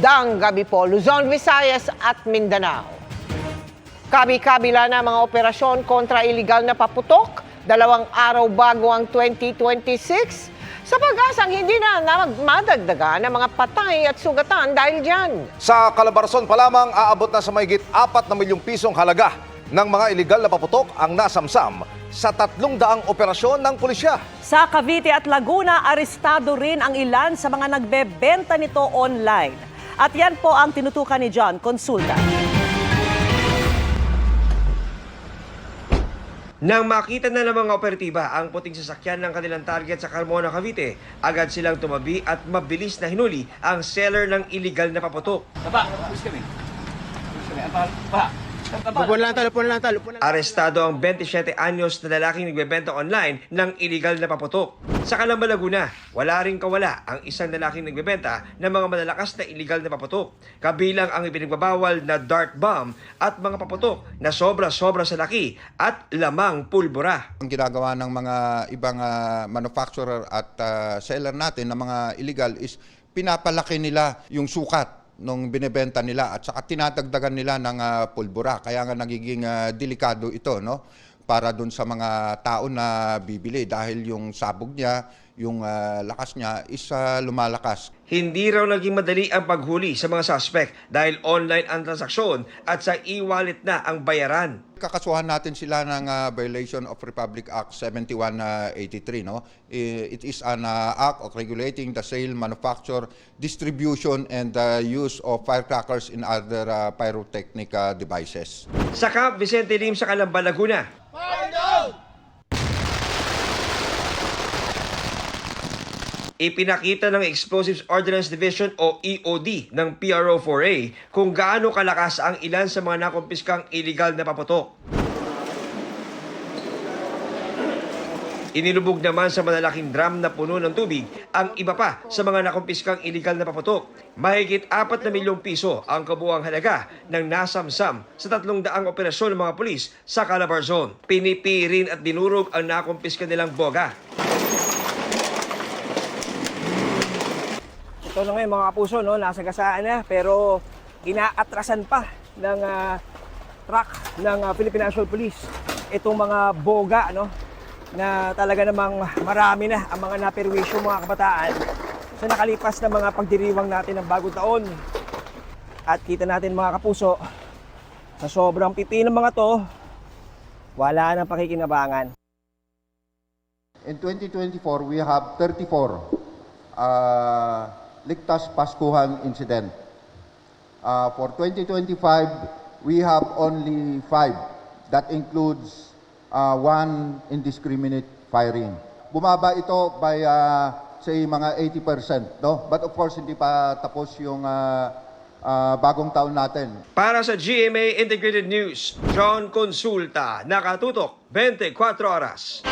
Magandang gabi po, Luzon, Visayas at Mindanao. Kabi-kabila na mga operasyon kontra iligal na paputok, 2 araw bago ang 2026. Sa pag-asang hindi na madagdagan ng mga patay at sugatan dahil dyan. Sa Calabarzon pa lamang, aabot na sa mahigit 4 na milyong pisong halaga ng mga iligal na paputok ang nasamsam sa 300 operasyon ng pulisya. Sa Cavite at Laguna, arestado rin ang ilan sa mga nagbebenta nito online. At yan po ang tinutukan ni John Consulta. Nang makita na ng mga operatiba ang puting sasakyan ng kanilang target sa Carmona, Cavite, agad silang tumabi at mabilis na hinuli ang seller ng iligal na paputok. Arestado ang 27 anyos na lalaking nagbebenta online ng iligal na paputok. Sa Calamba, Laguna, wala ring kawala ang isang lalaking nagbebenta ng mga malalakas na iligal na paputok. Kabilang ang ipinagbabawal na dart bomb at mga paputok na sobra-sobra sa laki at lamang pulbura. Ang ginagawa ng mga ibang manufacturer at seller natin ng mga illegal is pinapalaki nila yung sukat nung binebenta nila at saka tinatagdagan nila ng pulbura. Kaya nga nagiging delikado ito, no? Para dun sa mga tao na bibili dahil yung sabog niya, yung lakas niya is lumalakas. Hindi raw naging madali ang paghuli sa mga suspect dahil online ang transaksyon at sa e-wallet na ang bayaran. Kakasuhan natin sila ng violation of Republic Act 7183, no? It is an act of regulating the sale, manufacture, distribution and use of firecrackers and other pyrotechnic devices. Sa Camp Vicente Lim sa Calamba, Laguna. Ipinakita ng Explosives Ordnance Division o EOD ng PRO-4A kung gaano kalakas ang ilan sa mga nakumpiskang iligal na paputok. Inilubog naman sa malalaking drum na puno ng tubig ang iba pa sa mga nakumpiskang iligal na paputok. Mahigit 4 na milyong piso ang kabuuang halaga ng nasamsam sa 300 operasyon ng mga pulis sa Calabarzon. Pinipirin at dinurog ang nakumpiska nilang boga. Ito na ngayon mga kapuso, no? Nasa gasaan na pero inaatrasan pa ng truck ng Philippine National Police itong mga boga, no? Na talaga namang marami na ang mga naperwisyo mga kabataan sa nakalipas na mga pagdiriwang natin ng bagong taon. At kita natin mga kapuso, sa sobrang pipi ng mga to, wala nang pakikinabangan. In 2024, we have 34 ligtas Paskuhan incident. For 2025, we have only 5. That includes 1 indiscriminate firing. Bumaba ito by say mga 80%, no? But of course hindi pa tapos yung bagong taon natin. Para sa GMA Integrated News, John Consulta, nakatutok 24 oras.